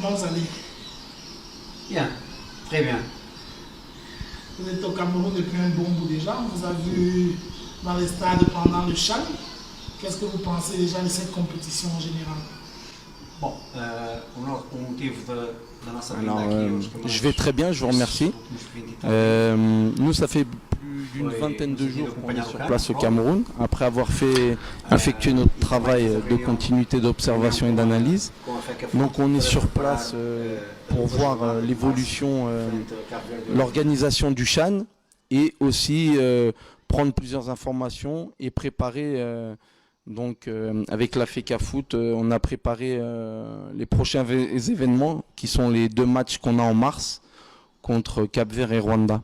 Comment vous allez? Bien, très bien. Vous êtes au Cameroun depuis un bon bout déjà. On vous a vu dans les stades pendant le CHAN. Qu'est-ce que vous pensez déjà de cette compétition en général? Bon, o motivo da nossa vinda Alors, aqui je vais très bien, je vous remercie. Nous, ça fait plus d'une vingtaine de jours qu'on est sur place au Cameroun, après avoir effectué notre travail de continuité d'observation et d'analyse. Donc on est sur place pour voir l'évolution, l'organisation du CHAN et aussi prendre plusieurs informations et préparer... Donc avec la FECA Foot, on a préparé les prochains événements qui sont les 2 matchs qu'on a en mars contre Cap-Vert et Rwanda.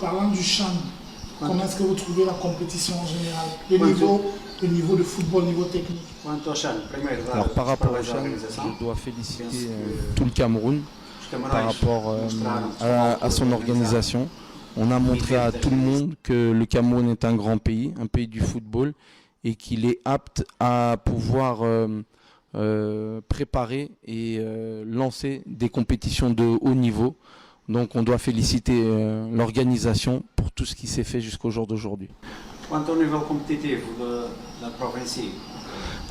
Parlant du CHAN, comment est-ce que vous trouvez la compétition en général? Le niveau de football, le niveau technique. Alors par rapport au CHAN, je dois féliciter tout le Cameroun par rapport à son organisation. On a montré à tout le monde que le Cameroun est un grand pays, un pays du football, et qu'il est apte à pouvoir préparer et lancer des compétitions de haut niveau. Donc on doit féliciter l'organisation pour tout ce qui s'est fait jusqu'au jour d'aujourd'hui.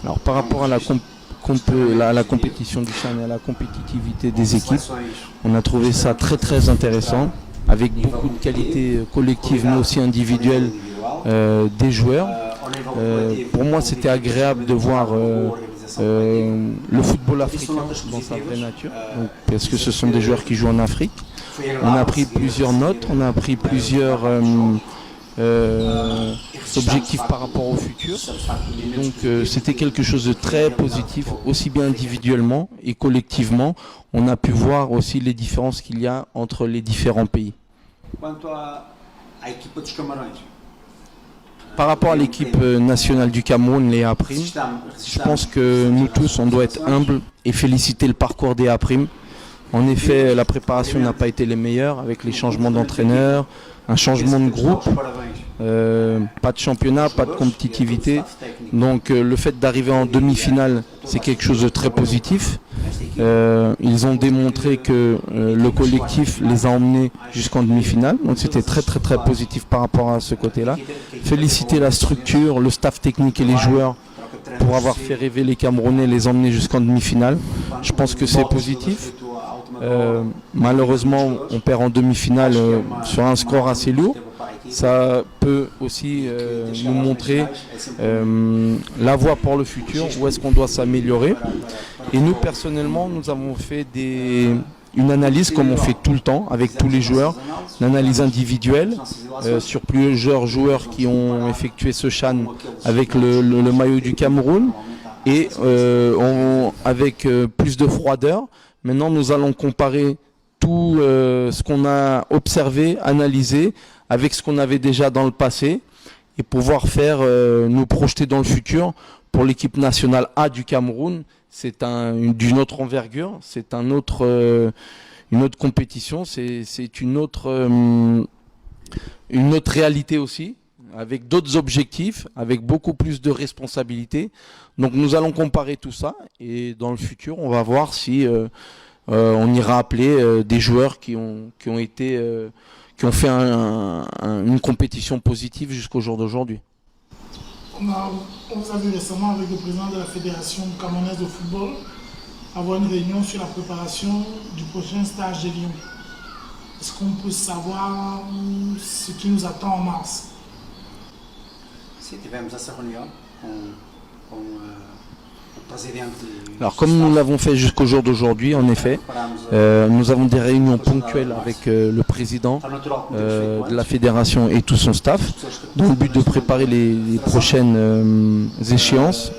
Alors par rapport à la compétition du CHAN et à la compétitivité des équipes, on a trouvé ça très très intéressant, avec beaucoup de qualités collectives mais aussi individuelles des joueurs. Pour moi, c'était agréable de voir le football africain dans sa vraie nature, parce que ce sont des joueurs qui jouent en Afrique. On a pris plusieurs notes, on a pris plusieurs objectifs par rapport au futur. Donc c'était quelque chose de très positif, aussi bien individuellement et collectivement. On a pu voir aussi les différences qu'il y a entre les différents pays. Par rapport à l'équipe nationale du Cameroun, les A-Prime, je pense que nous tous, on doit être humbles et féliciter le parcours des A-Prime. En effet, la préparation n'a pas été les meilleures avec les changements d'entraîneur, un changement de groupe, pas de championnat, pas de compétitivité. Donc le fait d'arriver en demi-finale, c'est quelque chose de très positif. Ils ont démontré que le collectif les a emmenés jusqu'en demi-finale. Donc c'était très très très positif par rapport à ce côté-là. Féliciter la structure, le staff technique et les joueurs pour avoir fait rêver les Camerounais, les emmener jusqu'en demi-finale. Je pense que c'est positif. Malheureusement, on perd en demi-finale sur un score assez lourd. Ça peut aussi nous montrer la voie pour le futur, où est-ce qu'on doit s'améliorer. Et nous, personnellement, nous avons fait une analyse, comme on fait tout le temps, avec tous les joueurs, une analyse individuelle sur plusieurs joueurs qui ont effectué ce CHAN avec le maillot du Cameroun, et avec plus de froideur. Maintenant, nous allons comparer tout ce qu'on a observé, analysé, avec ce qu'on avait déjà dans le passé, et pouvoir nous projeter dans le futur. Pour l'équipe nationale A du Cameroun, c'est d'une autre envergure, c'est une autre compétition, c'est une autre réalité aussi, avec d'autres objectifs, avec beaucoup plus de responsabilités. Donc nous allons comparer tout ça, et dans le futur, on va voir si on ira appeler des joueurs qui ont fait une compétition positive jusqu'au jour d'aujourd'hui. On vous a vu récemment avec le président de la Fédération camerounaise de football avoir une réunion sur la préparation du prochain stage de Lyon. Est-ce qu'on peut savoir ce qui nous attend en mars? Alors comme nous l'avons fait jusqu'au jour d'aujourd'hui, en effet, nous avons des réunions ponctuelles avec le président de la fédération et tout son staff, dans le but de préparer les prochaines échéances,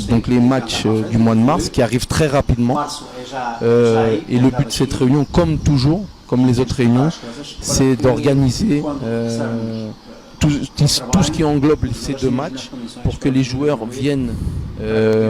donc les matchs du mois de mars qui arrivent très rapidement. Et le but de cette réunion, comme toujours, comme les autres réunions, c'est d'organiser tout ce qui englobe ces 2 matchs pour que les joueurs viennent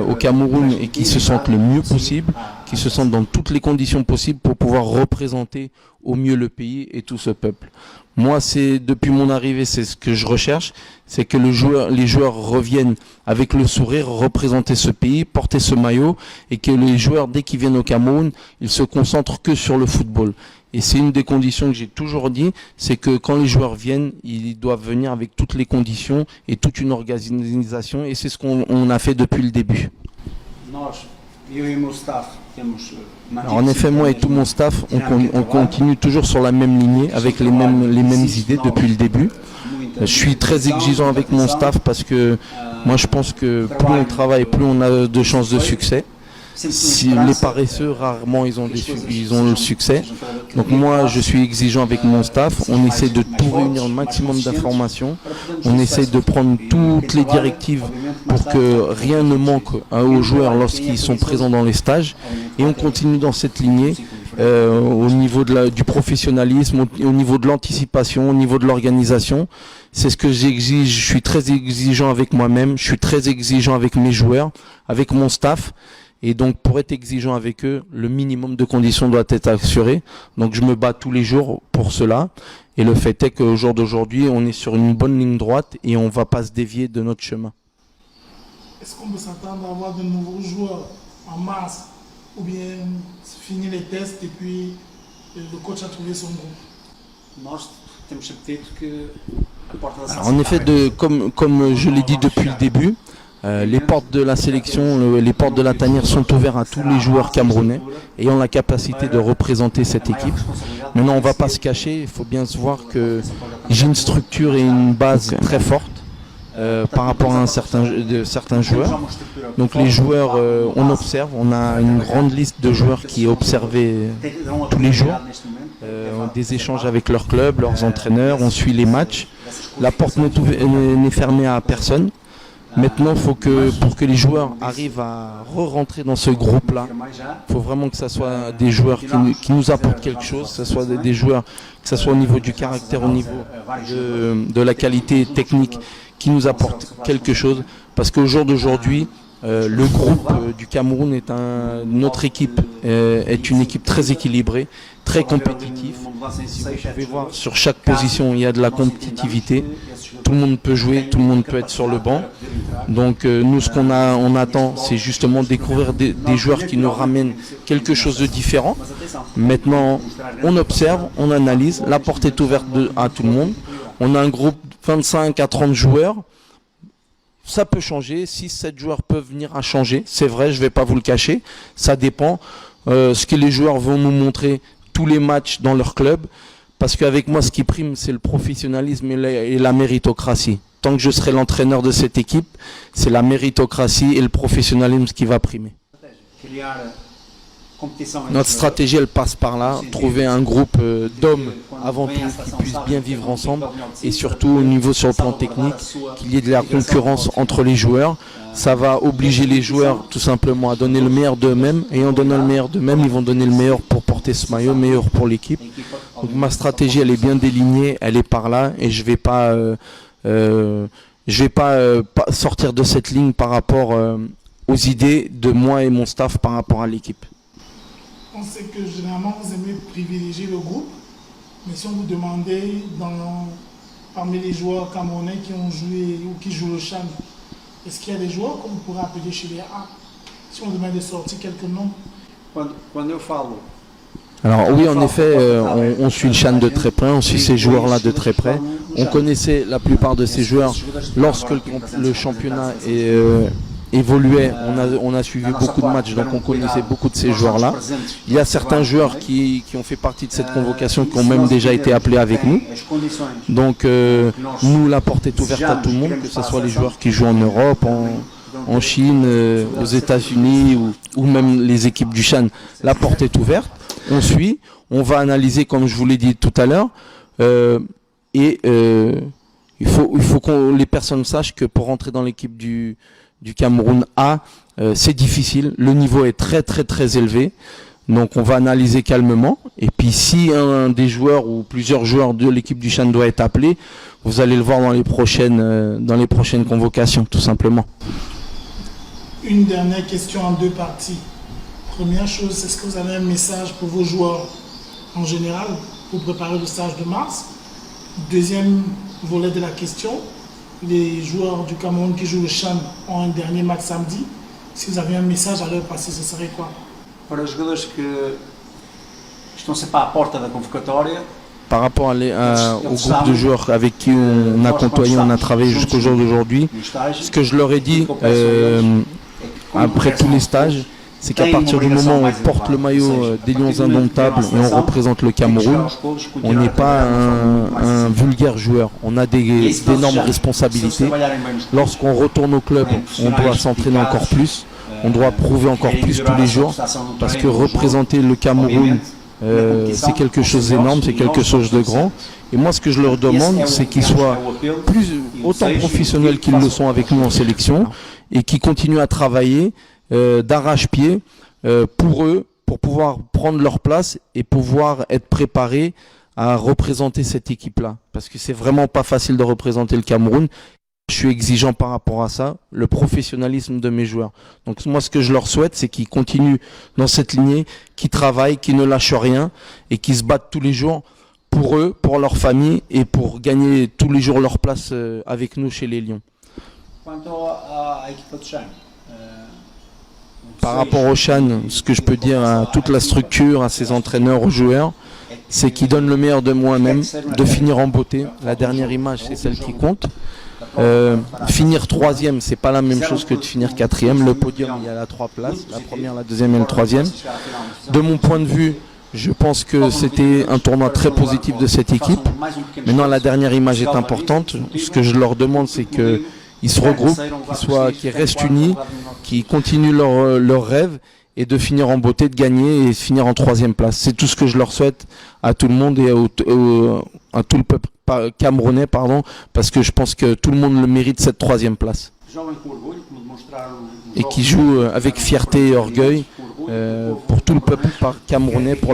au Cameroun et qu'ils se sentent le mieux possible, qu'ils se sentent dans toutes les conditions possibles pour pouvoir représenter au mieux le pays et tout ce peuple. Moi, c'est depuis mon arrivée, c'est ce que je recherche, c'est que les joueurs reviennent avec le sourire, représenter ce pays, porter ce maillot, et que les joueurs, dès qu'ils viennent au Cameroun, ils se concentrent que sur le football. Et c'est une des conditions que j'ai toujours dit, c'est que quand les joueurs viennent, ils doivent venir avec toutes les conditions et toute une organisation, et c'est ce qu'on a fait depuis le début. Alors en effet, moi et tout mon staff, on continue toujours sur la même lignée, avec les mêmes idées depuis le début. Je suis très exigeant avec mon staff parce que moi je pense que plus on travaille, plus on a de chances de succès. Si les paresseux, rarement ils ont le succès. Donc moi je suis exigeant avec mon staff, on essaie de tout réunir un maximum d'informations, on essaie de prendre toutes les directives pour que rien ne manque aux joueurs lorsqu'ils sont présents dans les stages, et on continue dans cette lignée au niveau du professionnalisme, au niveau de l'anticipation, au niveau de l'organisation. C'est ce que j'exige, je suis très exigeant avec moi-même, je suis très exigeant avec mes joueurs, avec mon staff. Et donc, pour être exigeant avec eux, le minimum de conditions doit être assuré. Donc, je me bats tous les jours pour cela. Et le fait est qu'au jour d'aujourd'hui, on est sur une bonne ligne droite et on ne va pas se dévier de notre chemin. Est-ce qu'on peut s'attendre à avoir de nouveaux joueurs en mars, ou bien finir les tests et puis le coach a trouvé son groupe? Alors, en effet, comme je l'ai dit depuis le début, les portes de la sélection, les portes de la tanière sont ouvertes à tous les joueurs camerounais ayant la capacité de représenter cette équipe. Maintenant, on ne va pas se cacher, il faut bien se voir que j'ai une structure et une base très forte par rapport à certains joueurs. Donc les joueurs, on observe, on a une grande liste de joueurs qui est observée tous les jours. Des échanges avec leur club, leurs entraîneurs, on suit les matchs. La porte n'est fermée à personne. Maintenant, pour que les joueurs arrivent à re-rentrer dans ce groupe-là, il faut vraiment que ce soit des joueurs qui nous apportent quelque chose, que ce soit des joueurs, que ce soit au niveau du caractère, au niveau de la qualité technique, qui nous apportent quelque chose. Parce qu'au jour d'aujourd'hui, le groupe du Cameroun notre équipe est une équipe très équilibrée, très compétitive. Vous pouvez voir sur chaque position, il y a de la compétitivité. Tout le monde peut jouer, tout le monde peut être sur le banc. Donc nous, ce on attend, c'est justement découvrir des joueurs qui nous ramènent quelque chose de différent. Maintenant, on observe, on analyse, la porte est ouverte à tout le monde. On a un groupe de 25 à 30 joueurs. Ça peut changer, 6-7 joueurs peuvent venir à changer, c'est vrai, je ne vais pas vous le cacher. Ça dépend ce que les joueurs vont nous montrer tous les matchs dans leur club. Parce qu'avec moi, ce qui prime, c'est le professionnalisme et la méritocratie. Tant que je serai l'entraîneur de cette équipe, c'est la méritocratie et le professionnalisme qui va primer. Notre stratégie, elle passe par là, trouver un groupe d'hommes avant tout qui puissent bien vivre ensemble, et surtout au niveau sur le plan technique, qu'il y ait de la concurrence entre les joueurs. Ça va obliger les joueurs tout simplement à donner le meilleur d'eux-mêmes, et en donnant le meilleur d'eux-mêmes, ils vont donner le meilleur pour porter ce maillot, le meilleur pour l'équipe. Donc ma stratégie, elle est bien délignée, elle est par là, et je vais pas sortir de cette ligne par rapport aux idées de moi et mon staff par rapport à l'équipe. On sait que généralement vous aimez privilégier le groupe, mais si on vous demandait parmi les joueurs camerounais qui ont joué ou qui jouent le CHAN, est-ce qu'il y a des joueurs qu'on pourrait appeler chez les A? Si on demande de sortir quelques noms. Alors oui, en effet, on suit le CHAN de très près, on suit ces joueurs-là de très près. On connaissait la plupart de ces joueurs lorsque le championnat évoluait. On a suivi beaucoup de matchs, donc on connaissait beaucoup de ces joueurs-là. Il y a certains joueurs qui ont fait partie de cette convocation, qui ont même déjà été appelés avec nous. Donc nous, la porte est ouverte à tout le monde, que ce soit les joueurs qui jouent en Europe, en Chine, aux États-Unis ou même les équipes du CHAN. La porte est ouverte, on suit, on va analyser comme je vous l'ai dit tout à l'heure. Il faut que les personnes sachent que pour rentrer dans l'équipe du Cameroun A, c'est difficile, le niveau est très très très élevé, donc on va analyser calmement, et puis si un des joueurs ou plusieurs joueurs de l'équipe du CHAN doit être appelé, vous allez le voir dans les prochaines convocations, tout simplement. Une dernière question en deux parties. Première chose, est-ce que vous avez un message pour vos joueurs en général pour préparer le stage de mars? Deuxième volet de la question, les joueurs du Cameroun qui jouent le CHAN ont un dernier match samedi. Si vous avez un message à leur passer, ce serait quoi? Para os jogadores que estão sempre à porta da convocatória, Par rapport au groupe de joueurs avec qui on a côtoyé, on a travaillé jusqu'au jour d'aujourd'hui, ce que je leur ai dit après tous les stages, c'est qu'à partir du moment où on porte le maillot des Lions Indomptables et on représente le Cameroun, on n'est pas un vulgaire joueur. On a d'énormes responsabilités. Lorsqu'on retourne au club, on doit s'entraîner encore plus, on doit prouver encore plus tous les jours, parce que représenter le Cameroun, c'est quelque chose d'énorme, c'est quelque chose de grand. Et moi, ce que je leur demande, c'est qu'ils soient autant professionnels qu'ils le sont avec nous en sélection et qu'ils continuent à travailler d'arrache-pied pour eux, pour pouvoir prendre leur place et pouvoir être préparés à représenter cette équipe-là. Parce que c'est vraiment pas facile de représenter le Cameroun. Je suis exigeant par rapport à ça, le professionnalisme de mes joueurs. Donc moi, ce que je leur souhaite, c'est qu'ils continuent dans cette lignée, qu'ils travaillent, qu'ils ne lâchent rien et qu'ils se battent tous les jours pour eux, pour leur famille et pour gagner tous les jours leur place avec nous chez les Lions. Par rapport au CHAN, ce que je peux dire à toute la structure, à ses entraîneurs, aux joueurs, c'est qu'ils donnent le meilleur de moi-même, de finir en beauté. La dernière image, c'est celle qui compte. Finir troisième, c'est pas la même chose que de finir quatrième. Le podium, il y a 3 places, la première, la deuxième et la troisième. De mon point de vue, je pense que c'était un tournoi très positif de cette équipe. Maintenant, la dernière image est importante. Ce que je leur demande, c'est qu'ils se regroupent, qu'ils restent unis, qu'ils continuent leur rêve et de finir en beauté, de gagner et finir en 3e place. C'est tout ce que je leur souhaite à tout le monde et à tout le peuple camerounais, parce que je pense que tout le monde le mérite, cette 3e place. Et qui joue avec fierté et orgueil pour tout le peuple camerounais, pour